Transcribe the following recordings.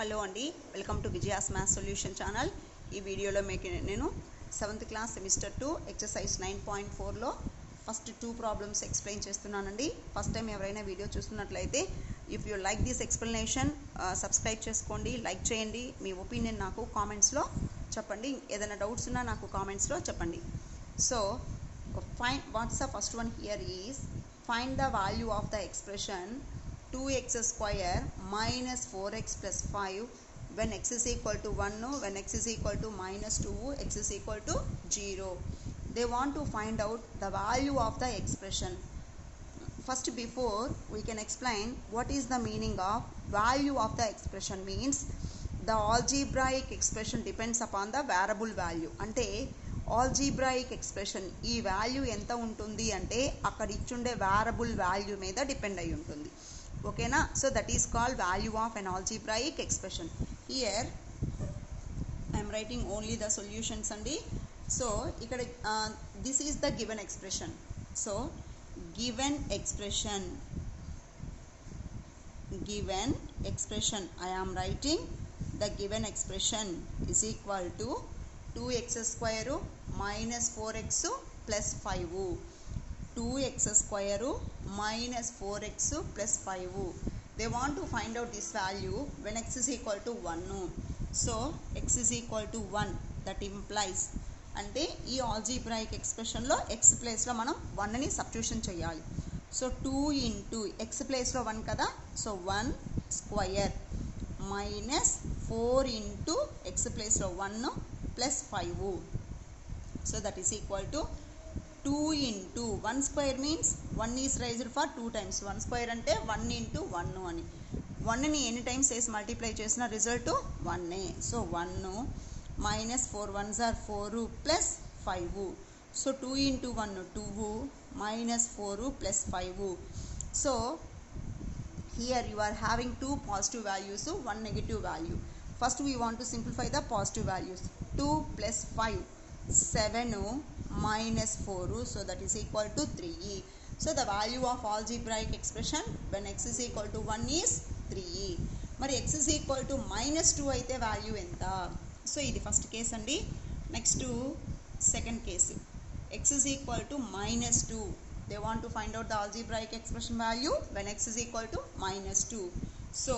Hello అండి, welcome to Vijaya's maths solution channel. ఈ వీడియోలో మీకు నేను 7th క్లాస్ సెమిస్టర్ 2 ఎక్సర్సైజ్ 9.4లో ఫస్ట్ 2 ప్రాబ్లమ్స్ ఎక్స్ప్లెయిన్ చేస్తున్నానండి. ఫస్ట్ టైం ఎవరైనా వీడియో చూస్తున్నట్లయితే if you like this explanation subscribe చేసుకోండి, లైక్ చేయండి. మీ ఒపీనియన్ నాకు కామెంట్స్లో చెప్పండి. ఏదైనా డౌట్స్ ఉన్నా నాకు కామెంట్స్లో చెప్పండి. So what's the first one here is find the value of the expression 2x square minus 4x plus 5 when x is equal to 1, when x is equal to minus 2, x is equal to 0. They want to find out the value of the expression. First, before we can explain what is the meaning of value of the expression, means the algebraic expression depends upon the variable value. Ante algebraic expression ఈ value ఎంత ఉంటుంది అంటే అక్కడ ఇచ్చుండే variable value మీద depend అయి ఉంటుంది. ఓకేనా? So that is called value of an algebraic expression. Here I'm writing only the solutions అండి. సో ఇక్కడ this is the given expression. So given expression I am writing the given expression is equal to 2x square minus 4x plus 5. 2x square minus 4x plus 5. They want to find out this value when x is equal to 1. So x is equal to 1. That implies అంటే ఈ algebraic ఎక్స్ప్రెషన్లో x ప్లేస్లో మనం 1ని substitution చేయాలి. So 2 into x ప్లేస్లో 1 కదా, so 1 square minus 4 into x ప్లేస్లో 1 plus 5. So that is equal to 2 into 1 square means 1 is raised for 2 times. 1 square అంటే 1 into 1 అని. 1ని ఎన్ని టైమ్స్ వేసి మల్టిప్లై చేసిన result 1. So 1 minus 4 1s are 4 plus 5. So 2 into 1 2 minus 4 plus 5. So here you are having 2 positive values, 1 negative value. First we want to simplify the positive values. 2 plus 5 7 minus 4, so that is equal to 3. So the value of algebraic expression when x is equal to 1 is 3. మరి x is equal to minus 2 అయితే value ఎంత? So ఇది first case అండి. Next second case, x is equal to minus 2. They want to find out the algebraic expression value when x is equal to minus 2. So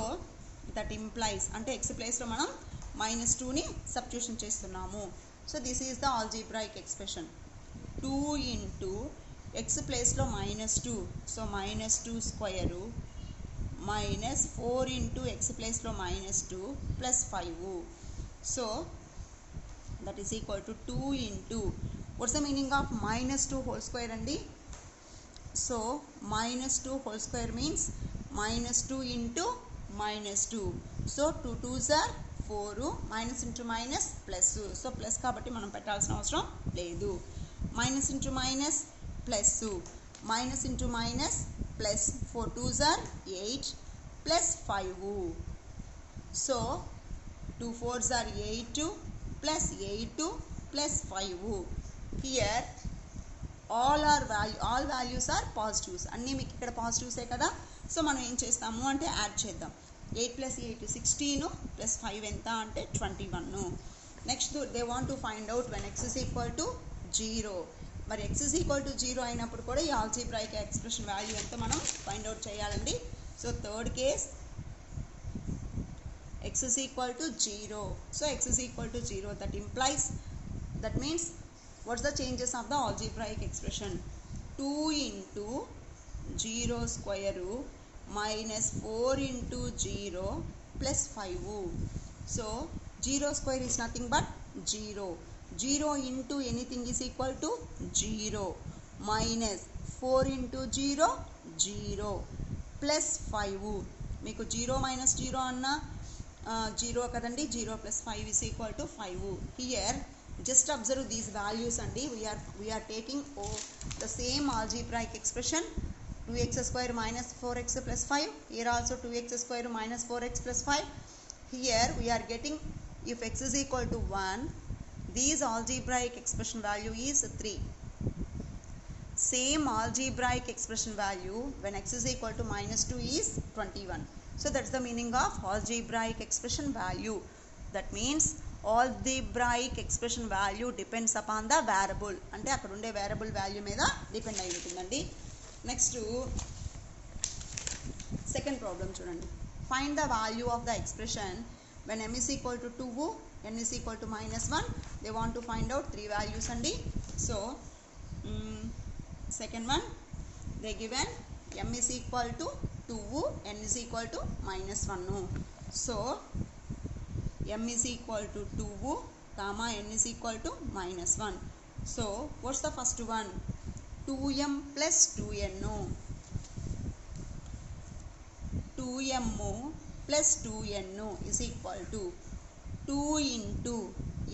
that implies అంటే x ప్లేస్లో మనం minus 2ని substitution చేస్తున్నాము. So this is the algebraic expression. 2 into x ప్లేస్లో minus 2, so minus 2 square minus 4 into x ప్లేస్లో minus 2 plus 5. So that is equal to 2 into what's the meaning of minus 2 whole square అండి. So minus 2 whole square means minus 2 into minus 2. So 2 2s are 4, minus into minus plus. So plus కాబట్టి మనం పెట్టాల్సిన అవసరం లేదు. Minus into minus plus, minus into minus plus, 4 2s are 8 plus 5. So 2 4s are 8 plus 8 plus 5. Here all values are positives. అన్నీ మీకు ఇక్కడ పాజిటివ్సే కదా. So మనం ఏం చేస్తాము అంటే యాడ్ చేద్దాం. 8 plus 8 16 plus 5 ఎంత అంటే 21. Next they want to find out when x is equal to 0. మరి x is equal to 0 అయినప్పుడు కూడా ఈ ఆల్జీబ్రాయిక్ ఎక్స్ప్రెషన్ వాల్యూ ఎంత మనం ఫైండ్ అవుట్ చేయాలండి. So third case x is equal to 0. So x is equal to 0, that means what's the changes of the algebraic expression? 2 into 0 square minus 4 into 0 plus 5. So 0 square is nothing but 0. 0 into anything is equal to 0 minus 4 into 0 0 plus 5. మీకు 0 minus 0 అన్న 0 కదండి. 0 plus 5 is equal to 5. Here just observe these values అండి. we are taking the same algebraic expression 2x square minus 4x plus 5. Here also 2x square minus 4x plus 5. Here we are getting if x is equal to 1, these algebraic expression value is 3. Same algebraic expression value when x is equal to minus 2 is 21. So that's the meaning of algebraic expression value. That means algebraic expression value depends upon the variable. అంటే అక్కడ ఉండే variable value మీద depend అయి ఉంటుందండి. Next second problem చూడండి. Find the value of the expression when m is equal to 2, n is equal to -1. They want to find out three values andi. So second one, they given m is equal to 2, n is equal to -1. So m is equal to 2 comma n is equal to -1. So what's the first one? 2m plus 2n. 2m plus 2n is equal to 2 into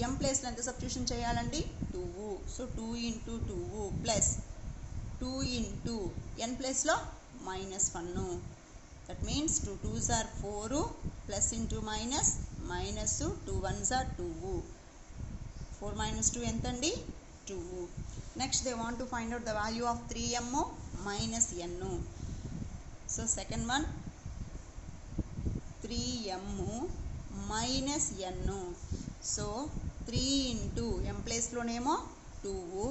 m place లో ఎంత substitution చేయాలండి? 2. So 2 into 2 plus 2 into n place లో -1. that means 2 2s are 4 plus into minus 2 1s are 2. 4 minus 2 ఎంత అండి? 2. next they want to find out the value of 3m minus n. so second one, 3m minus n. so 3 into m place లోనేమో 2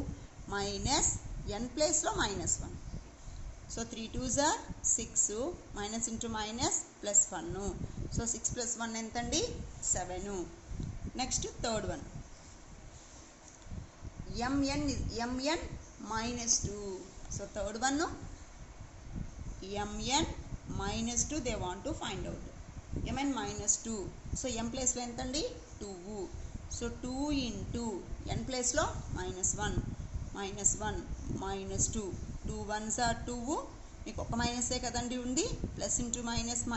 minus n place లో -1. so 3 2s are 6 minus into minus plus 1. so 6 plus 1 ఎంత అండి? 7. next third one, mn minus 2. so third one, mn minus 2 they want to find out. mn minus 2. so m place లో ఎంత అండి? 2. so 2 into n place లో -1 minus 2. 2 1s are 2. మీకు ఒక మైనసే కదండి ఉంది. Plus into minus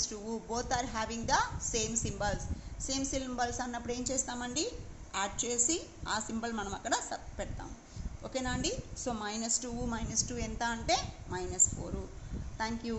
-2 both are having the same symbols. Same symbols అన్నప్పుడు ఏం చేస్తామండి? యాడ్ చేసి ఆ సింబల్ మనం అక్కడ పెడతాం. ఓకేనా అండి? సో -2 ఎంత అంటే -4. Thank you.